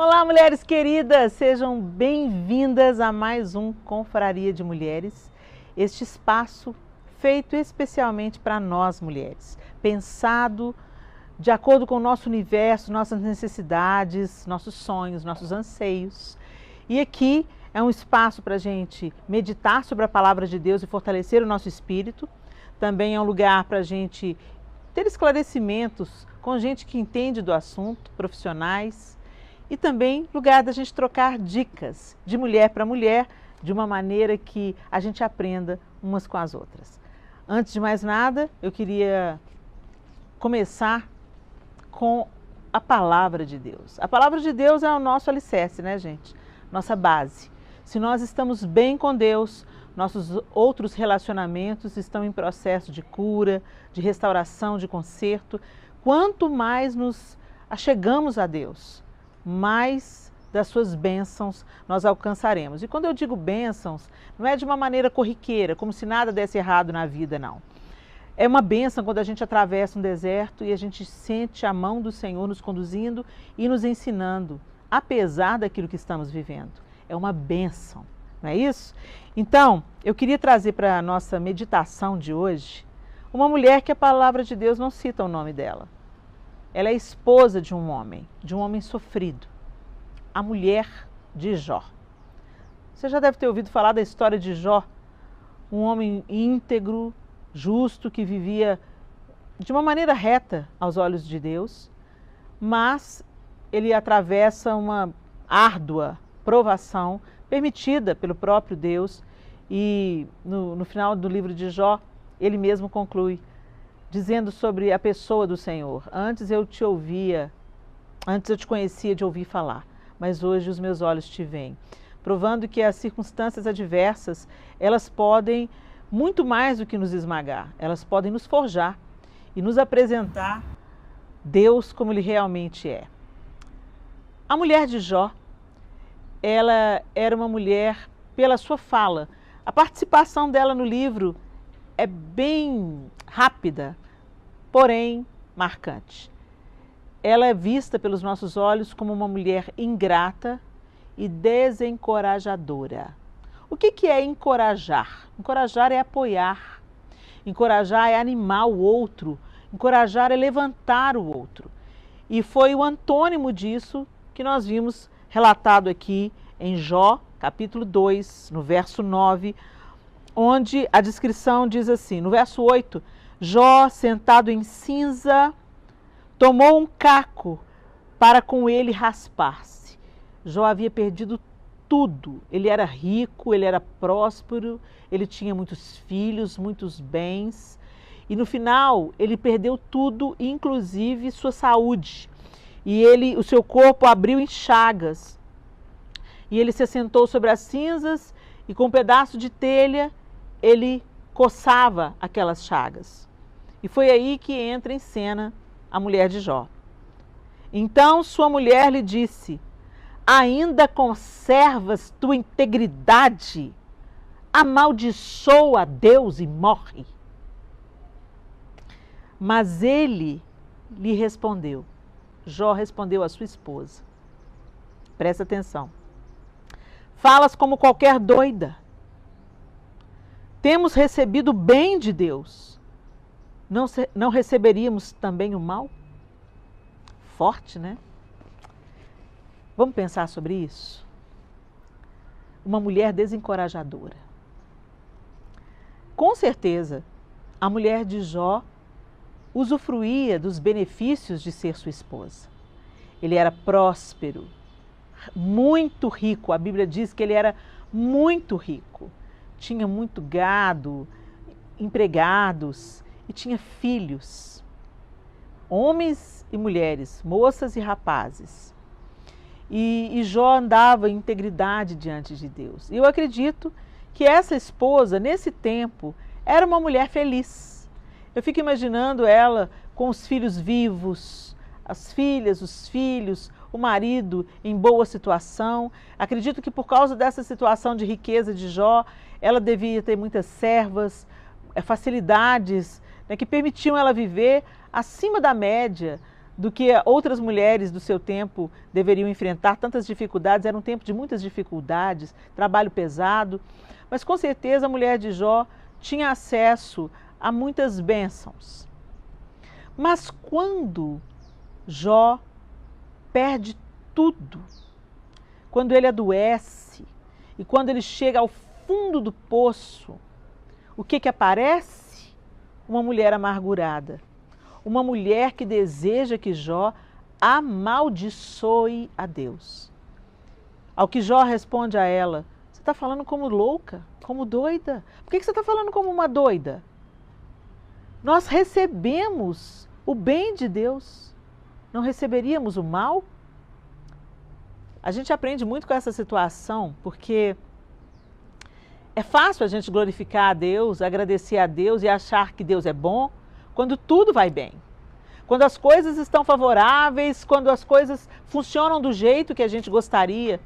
Olá, mulheres queridas! Sejam bem-vindas a mais um Confraria de Mulheres, este espaço feito especialmente para nós mulheres, pensado de acordo com o nosso universo, nossas necessidades, nossos sonhos, nossos anseios. E aqui é um espaço para a gente meditar sobre a palavra de Deus e fortalecer o nosso espírito. Também é um lugar para a gente ter esclarecimentos com gente que entende do assunto, profissionais. E também lugar da gente trocar dicas de mulher para mulher, de uma maneira que a gente aprenda umas com as outras. Antes de mais nada, eu queria começar com a palavra de Deus. A palavra de Deus é o nosso alicerce, né, gente? Nossa base. Se nós estamos bem com Deus, nossos outros relacionamentos estão em processo de cura, de restauração, de conserto. Quanto mais nos achegamos a Deus, mais das suas bênçãos nós alcançaremos. E quando eu digo bênçãos, não é de uma maneira corriqueira, como se nada desse errado na vida, não. É uma bênção quando a gente atravessa um deserto e a gente sente a mão do Senhor nos conduzindo e nos ensinando, apesar daquilo que estamos vivendo. É uma bênção, não é isso? Então, eu queria trazer para a nossa meditação de hoje uma mulher que a palavra de Deus não cita o nome dela. Ela é esposa de um homem sofrido, a mulher de Jó. Você já deve ter ouvido falar da história de Jó, um homem íntegro, justo, que vivia de uma maneira reta aos olhos de Deus, mas ele atravessa uma árdua provação permitida pelo próprio Deus e no final do livro de Jó, ele mesmo conclui, dizendo sobre a pessoa do Senhor: antes eu te conhecia de ouvir falar, mas hoje os meus olhos te veem. Provando que as circunstâncias adversas, elas podem, muito mais do que nos esmagar, elas podem nos forjar e nos apresentar Deus como Ele realmente é. A mulher de Jó, ela era uma mulher pela sua fala. A participação dela no livro é bem rápida, porém marcante. Ela é vista pelos nossos olhos como uma mulher ingrata e desencorajadora. O que é encorajar? Encorajar é apoiar, encorajar é animar o outro, encorajar é levantar o outro. E foi o antônimo disso que nós vimos relatado aqui em Jó, capítulo 2, no verso 9, onde a descrição diz assim, no verso 8, Jó, sentado em cinza, tomou um caco para com ele raspar-se. Jó havia perdido tudo. Ele era rico, ele era próspero, ele tinha muitos filhos, muitos bens. E no final, ele perdeu tudo, inclusive sua saúde. E o seu corpo abriu em chagas. E ele se assentou sobre as cinzas e com um pedaço de telha, ele coçava aquelas chagas. E foi aí que entra em cena a mulher de Jó. Então sua mulher lhe disse: ainda conservas tua integridade? Amaldiçoa a Deus e morre. Mas ele lhe respondeu. Jó respondeu à sua esposa. Presta atenção. Falas como qualquer doida. Temos recebido o bem de Deus. Não receberíamos também o mal? Forte, né? Vamos pensar sobre isso? Uma mulher desencorajadora. Com certeza, a mulher de Jó usufruía dos benefícios de ser sua esposa. Ele era próspero, muito rico. A Bíblia diz que ele era muito rico. Tinha muito gado, empregados e tinha filhos. Homens e mulheres, moças e rapazes. E Jó andava em integridade diante de Deus. E eu acredito que essa esposa, nesse tempo, era uma mulher feliz. Eu fico imaginando ela com os filhos vivos, as filhas, os filhos, o marido em boa situação. Acredito que por causa dessa situação de riqueza de Jó, ela devia ter muitas servas, facilidades, né, que permitiam ela viver acima da média do que outras mulheres do seu tempo deveriam enfrentar, tantas dificuldades, era um tempo de muitas dificuldades, trabalho pesado, mas com certeza a mulher de Jó tinha acesso a muitas bênçãos. Mas quando Jó perde tudo, quando ele adoece e quando ele chega ao fundo do poço, o que aparece? Uma mulher amargurada. Uma mulher que deseja que Jó amaldiçoe a Deus. Ao que Jó responde a ela: você está falando como louca, como doida. Por que você está falando como uma doida? Nós recebemos o bem de Deus. Não receberíamos o mal? A gente aprende muito com essa situação, porque é fácil a gente glorificar a Deus, agradecer a Deus e achar que Deus é bom, quando tudo vai bem, quando as coisas estão favoráveis, quando as coisas funcionam do jeito que a gente gostaria.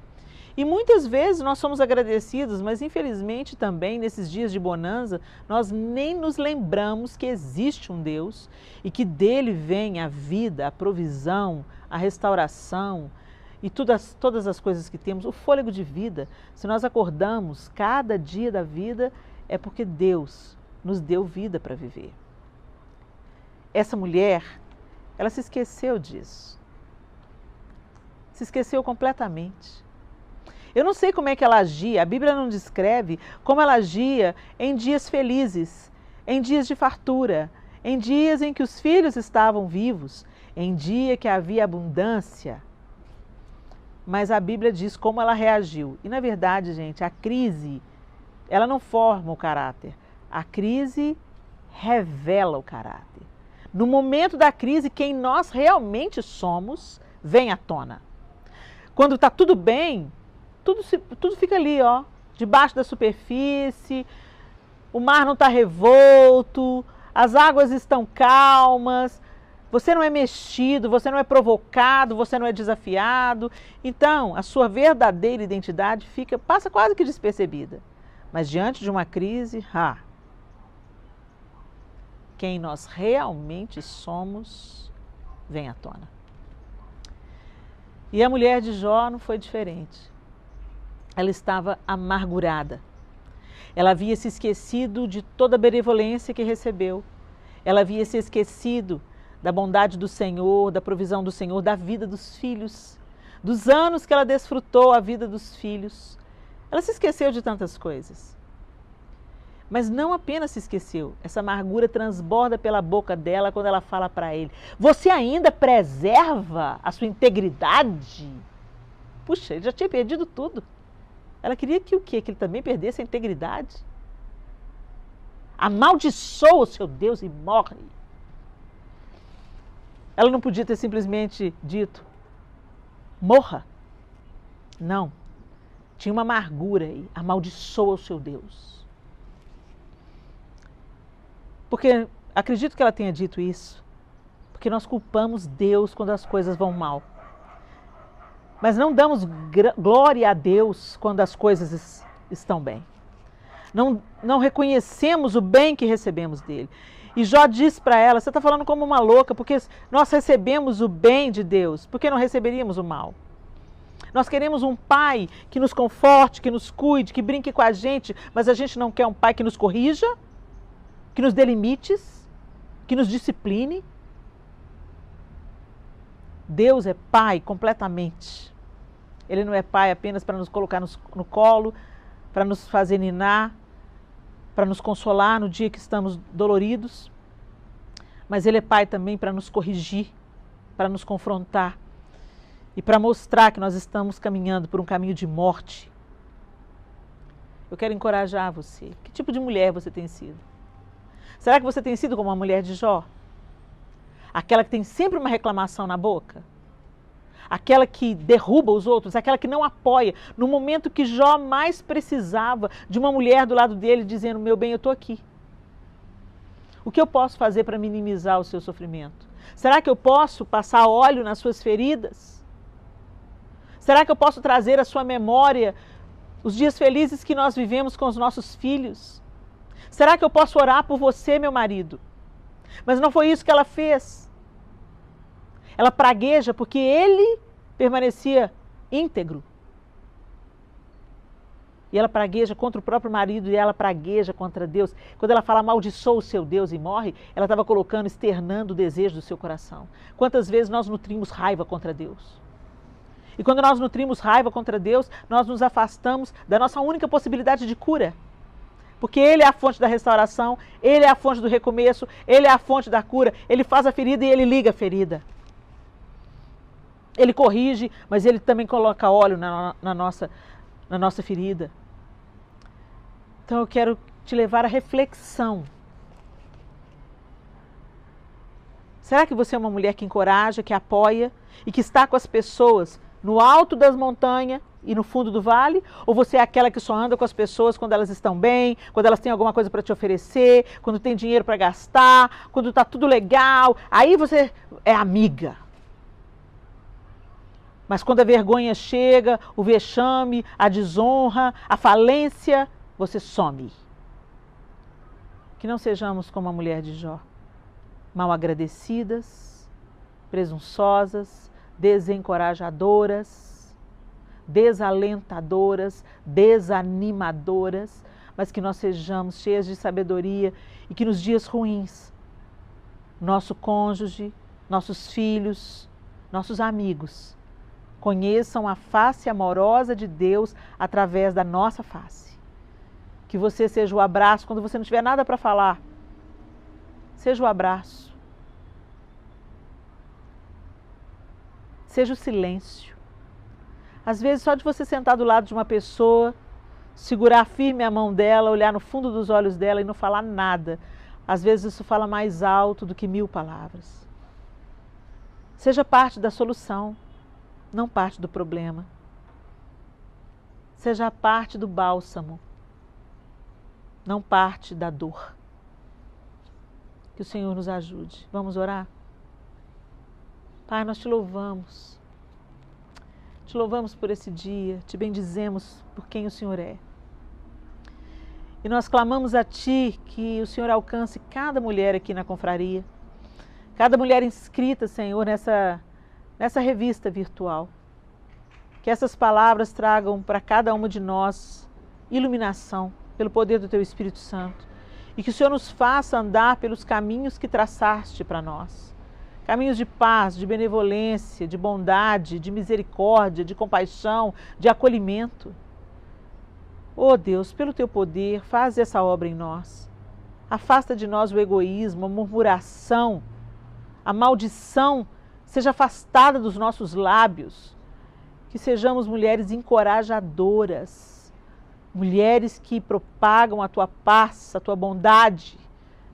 E muitas vezes nós somos agradecidos, mas infelizmente também nesses dias de bonança, nós nem nos lembramos que existe um Deus e que dele vem a vida, a provisão, a restauração e todas as coisas que temos, o fôlego de vida. Se nós acordamos cada dia da vida, é porque Deus nos deu vida para viver. Essa mulher, ela se esqueceu disso. Se esqueceu completamente. Eu não sei como é que ela agia, a Bíblia não descreve como ela agia em dias felizes, em dias de fartura, em dias em que os filhos estavam vivos, em dia que havia abundância. Mas a Bíblia diz como ela reagiu. E na verdade, gente, a crise, ela não forma o caráter. A crise revela o caráter. No momento da crise, quem nós realmente somos vem à tona. Quando está tudo bem, tudo fica ali, ó, debaixo da superfície, o mar não está revolto, as águas estão calmas, você não é mexido, você não é provocado, você não é desafiado. Então, a sua verdadeira identidade passa quase que despercebida. Mas diante de uma crise, quem nós realmente somos vem à tona. E a mulher de Jó não foi diferente. Ela estava amargurada. Ela havia se esquecido de toda a benevolência que recebeu. Ela havia se esquecido da bondade do Senhor, da provisão do Senhor, da vida dos filhos, dos anos que ela desfrutou a vida dos filhos. Ela se esqueceu de tantas coisas. Mas não apenas se esqueceu, essa amargura transborda pela boca dela quando ela fala para ele: você ainda preserva a sua integridade? Puxa, ele já tinha perdido tudo. Ela queria que o quê? Que ele também perdesse a integridade? Amaldiçoa o seu Deus e morre. Ela não podia ter simplesmente dito: morra. Não. Tinha uma amargura aí. Amaldiçoa o seu Deus. Porque acredito que ela tenha dito isso, porque nós culpamos Deus quando as coisas vão mal. Mas não damos glória a Deus quando as coisas estão bem. Não reconhecemos o bem que recebemos dele. E Jó diz para ela: você está falando como uma louca, porque nós recebemos o bem de Deus, por que não receberíamos o mal? Nós queremos um pai que nos conforte, que nos cuide, que brinque com a gente, mas a gente não quer um pai que nos corrija, que nos dê limites, que nos discipline. Deus é pai completamente. Ele não é pai apenas para nos colocar no colo, para nos fazer ninar, para nos consolar no dia que estamos doloridos. Mas ele é pai também para nos corrigir, para nos confrontar e para mostrar que nós estamos caminhando por um caminho de morte. Eu quero encorajar você. Que tipo de mulher você tem sido? Será que você tem sido como a mulher de Jó? Aquela que tem sempre uma reclamação na boca? Aquela que derruba os outros? Aquela que não apoia? No momento que Jó mais precisava de uma mulher do lado dele dizendo: meu bem, eu estou aqui. O que eu posso fazer para minimizar o seu sofrimento? Será que eu posso passar óleo nas suas feridas? Será que eu posso trazer à sua memória os dias felizes que nós vivemos com os nossos filhos? Será que eu posso orar por você, meu marido? Mas não foi isso que ela fez. Ela pragueja porque ele permanecia íntegro. E ela pragueja contra o próprio marido e ela pragueja contra Deus. Quando ela fala amaldiçoa o seu Deus e morre, ela estava colocando, externando o desejo do seu coração. Quantas vezes nós nutrimos raiva contra Deus? E quando nós nutrimos raiva contra Deus, nós nos afastamos da nossa única possibilidade de cura. Porque Ele é a fonte da restauração, Ele é a fonte do recomeço, Ele é a fonte da cura. Ele faz a ferida e Ele liga a ferida. Ele corrige, mas Ele também coloca óleo na nossa ferida. Então eu quero te levar à reflexão. Será que você é uma mulher que encoraja, que apoia e que está com as pessoas no alto das montanhas e no fundo do vale? Ou você é aquela que só anda com as pessoas quando elas estão bem, quando elas têm alguma coisa para te oferecer, quando tem dinheiro para gastar, quando está tudo legal? Aí você é amiga. Mas quando a vergonha chega, o vexame, a desonra, a falência, você some. Que não sejamos como a mulher de Jó, mal agradecidas, presunçosas, desencorajadoras, desalentadoras, desanimadoras, mas que nós sejamos cheias de sabedoria e que nos dias ruins, nosso cônjuge, nossos filhos, nossos amigos, conheçam a face amorosa de Deus através da nossa face. Que você seja o abraço quando você não tiver nada para falar. Seja o abraço. Seja o silêncio. Às vezes, só de você sentar do lado de uma pessoa, segurar firme a mão dela, olhar no fundo dos olhos dela e não falar nada. Às vezes, isso fala mais alto do que 1000 palavras. Seja parte da solução, não parte do problema. Seja parte do bálsamo, não parte da dor. Que o Senhor nos ajude. Vamos orar? Pai, nós te louvamos. Te louvamos por esse dia, te bendizemos por quem o Senhor é. E nós clamamos a Ti que o Senhor alcance cada mulher aqui na confraria, cada mulher inscrita, Senhor, nessa revista virtual. Que essas palavras tragam para cada uma de nós iluminação pelo poder do Teu Espírito Santo. E que o Senhor nos faça andar pelos caminhos que traçaste para nós. Caminhos de paz, de benevolência, de bondade, de misericórdia, de compaixão, de acolhimento. Oh Deus, pelo Teu poder, faz essa obra em nós. Afasta de nós o egoísmo, a murmuração, a maldição, seja afastada dos nossos lábios. Que sejamos mulheres encorajadoras. Mulheres que propagam a Tua paz, a Tua bondade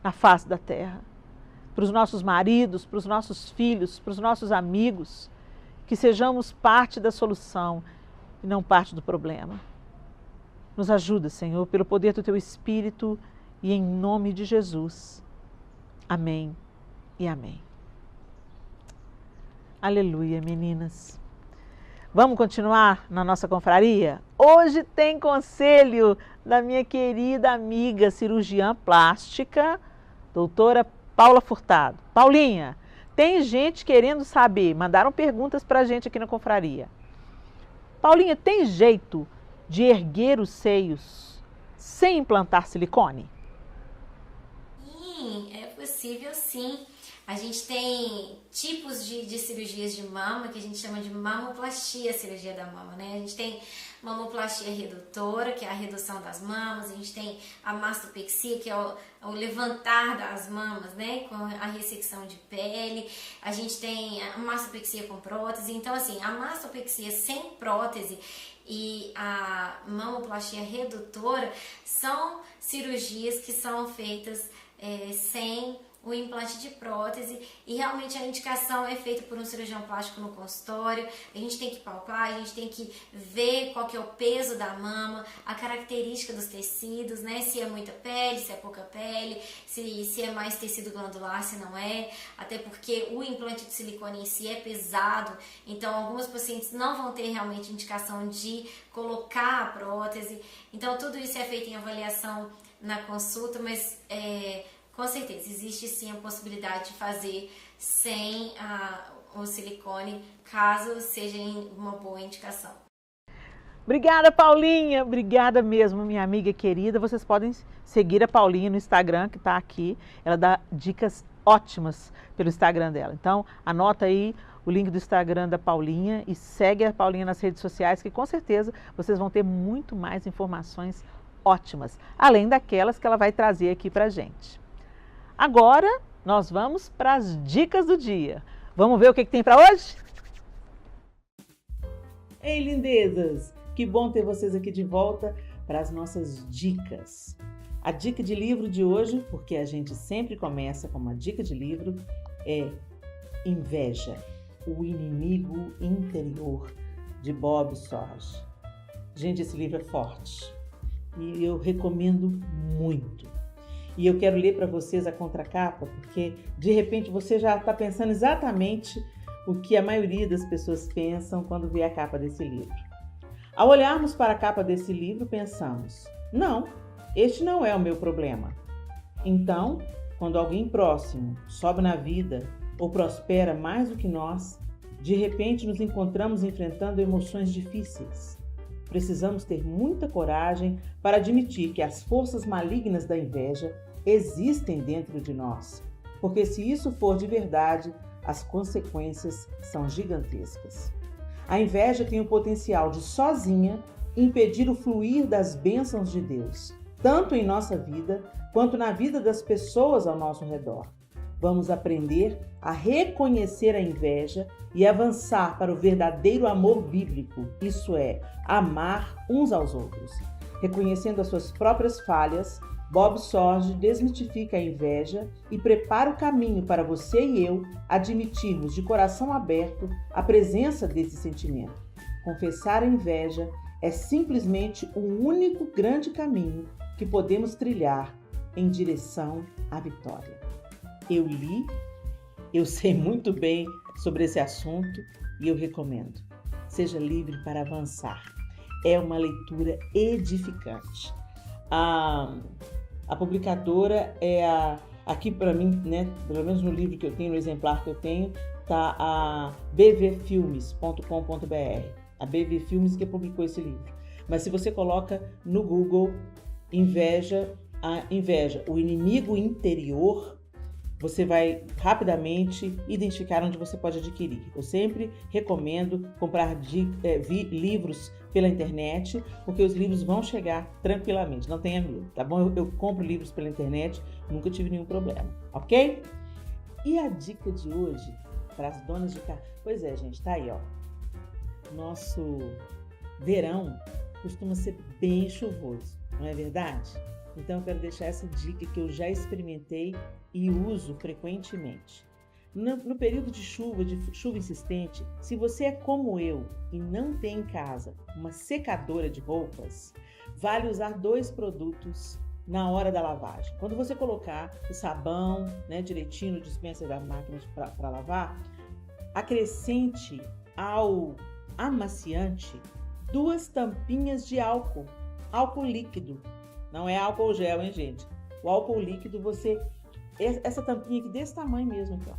na face da terra. Para os nossos maridos, para os nossos filhos, para os nossos amigos. Que sejamos parte da solução e não parte do problema. Nos ajuda, Senhor, pelo poder do Teu Espírito e em nome de Jesus. Amém e amém. Aleluia, meninas. Vamos continuar na nossa confraria? Hoje tem conselho da minha querida amiga cirurgiã plástica, doutora Paula Furtado. Paulinha, tem gente querendo saber, mandaram perguntas para a gente aqui na confraria. Paulinha, tem jeito de erguer os seios sem implantar silicone? Sim, é possível sim. A gente tem tipos de cirurgias de mama que a gente chama de mamoplastia, cirurgia da mama, né? A gente tem mamoplastia redutora, que é a redução das mamas, a gente tem a mastopexia, que é o levantar das mamas, né? Com a ressecção de pele, a gente tem a mastopexia com prótese. Então, assim, a mastopexia sem prótese e a mamoplastia redutora são cirurgias que são feitas sem o implante de prótese, e realmente a indicação é feita por um cirurgião plástico no consultório. A gente tem que palpar, a gente tem que ver qual que é o peso da mama, a característica dos tecidos, né? Se é muita pele, se é pouca pele, se é mais tecido glandular, se não é, até porque o implante de silicone em si é pesado, então algumas pacientes não vão ter realmente indicação de colocar a prótese. Então tudo isso é feito em avaliação na consulta, mas com certeza, existe sim a possibilidade de fazer sem o silicone, caso seja uma boa indicação. Obrigada, Paulinha. Obrigada mesmo, minha amiga querida. Vocês podem seguir a Paulinha no Instagram, que está aqui. Ela dá dicas ótimas pelo Instagram dela. Então, anota aí o link do Instagram da Paulinha e segue a Paulinha nas redes sociais, que com certeza vocês vão ter muito mais informações ótimas, além daquelas que ela vai trazer aqui pra gente. Agora, nós vamos para as dicas do dia. Vamos ver o que tem para hoje? Ei, lindezas! Que bom ter vocês aqui de volta para as nossas dicas. A dica de livro de hoje, porque a gente sempre começa com uma dica de livro, é Inveja, o inimigo interior, de Bob Sorge. Gente, esse livro é forte e eu recomendo muito. E eu quero ler para vocês a contracapa, porque de repente você já está pensando exatamente o que a maioria das pessoas pensam quando vê a capa desse livro. Ao olharmos para a capa desse livro, pensamos: não, este não é o meu problema. Então, quando alguém próximo sobe na vida ou prospera mais do que nós, de repente nos encontramos enfrentando emoções difíceis. Precisamos ter muita coragem para admitir que as forças malignas da inveja existem dentro de nós, porque se isso for de verdade, as consequências são gigantescas. A inveja tem o potencial de, sozinha, impedir o fluir das bênçãos de Deus, tanto em nossa vida quanto na vida das pessoas ao nosso redor. Vamos aprender a reconhecer a inveja e avançar para o verdadeiro amor bíblico, isso é, amar uns aos outros. Reconhecendo as suas próprias falhas, Bob Sorge desmitifica a inveja e prepara o caminho para você e eu admitirmos de coração aberto a presença desse sentimento. Confessar a inveja é simplesmente o único grande caminho que podemos trilhar em direção à vitória. Eu li, eu sei muito bem sobre esse assunto e eu recomendo. Seja livre para avançar. É uma leitura edificante. A publicadora é aqui para mim, né, pelo menos no livro que eu tenho, no exemplar que eu tenho, tá a bvfilmes.com.br. A BV Filmes que publicou esse livro. Mas se você coloca no Google Inveja, o inimigo interior, você vai rapidamente identificar onde você pode adquirir. Eu sempre recomendo comprar livros pela internet, porque os livros vão chegar tranquilamente, não tenha medo, tá bom? Eu compro livros pela internet, nunca tive nenhum problema, ok? E a dica de hoje, para as donas de casa... Pois é, gente, tá aí, ó. Nosso verão costuma ser bem chuvoso, não é verdade? Então eu quero deixar essa dica que eu já experimentei e uso frequentemente. No período de chuva insistente, se você é como eu e não tem em casa uma secadora de roupas, vale usar 2 produtos na hora da lavagem. Quando você colocar o sabão, né, direitinho no dispenser da máquina para lavar, acrescente ao amaciante 2 tampinhas de álcool líquido. Não é álcool gel, hein, gente? O álcool líquido, essa tampinha aqui desse tamanho mesmo aqui, ó.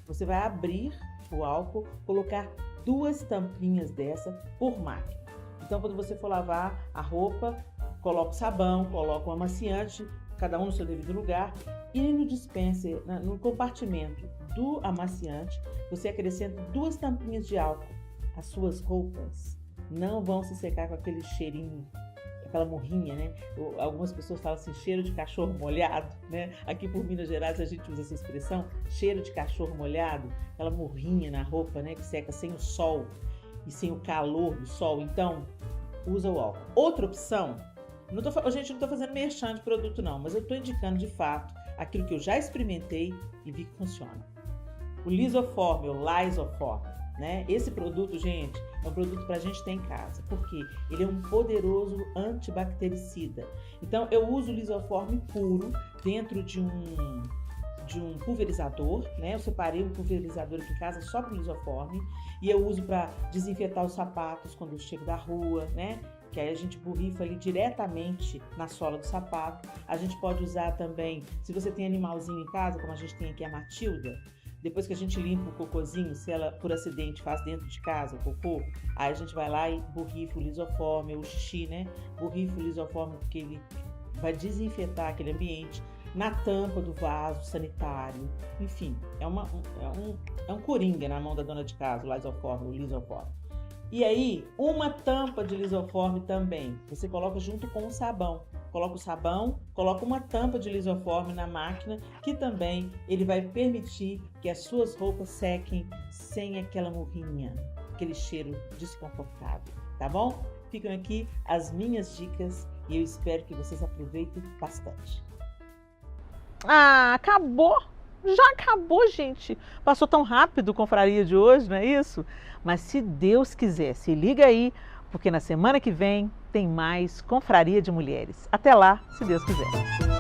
Você vai abrir o álcool, colocar 2 tampinhas dessa por máquina. Então, quando você for lavar a roupa, coloca o sabão, coloca o amaciante, cada um no seu devido lugar, e no dispenser, no compartimento do amaciante, você acrescenta 2 tampinhas de álcool. As suas roupas não vão se secar com aquele cheirinho, aquela morrinha, né? Algumas pessoas falam assim, cheiro de cachorro molhado, né? Aqui por Minas Gerais a gente usa essa expressão, cheiro de cachorro molhado, aquela morrinha na roupa, né? Que seca sem o sol e sem o calor do sol. Então, usa o álcool. Outra opção, gente, não tô fazendo merchan de produto não, mas eu tô indicando de fato aquilo que eu já experimentei e vi que funciona. O Lisoform, ou Lisoform, né? Esse produto, gente, é um produto para a gente ter em casa, porque ele é um poderoso antibactericida. Então, eu uso o Lisoform puro dentro de um pulverizador, né? Eu separei um pulverizador aqui em casa só para o Lisoform e eu uso para desinfetar os sapatos quando eu chego da rua, né? Que aí a gente borrifa ali diretamente na sola do sapato. A gente pode usar também, se você tem animalzinho em casa, como a gente tem aqui a Matilda, depois que a gente limpa o cocôzinho, se ela por acidente faz dentro de casa o cocô, aí a gente vai lá e borrifa o lisoforme, ou o xixi, né? Borrifa o lisoforme porque ele vai desinfetar aquele ambiente, na tampa do vaso sanitário, enfim, é um coringa na mão da dona de casa, o lisoforme. E aí, uma tampa de lisoforme também, você coloca junto com o sabão. Coloca o sabão, coloca uma tampa de lisoforme na máquina, que também ele vai permitir que as suas roupas sequem sem aquela murrinha, aquele cheiro desconfortável, tá bom? Ficam aqui as minhas dicas e eu espero que vocês aproveitem bastante. Ah, acabou! Já acabou, gente! Passou tão rápido a confraria de hoje, não é isso? Mas se Deus quiser, se liga aí, porque na semana que vem tem mais Confraria de Mulheres. Até lá, se Deus quiser.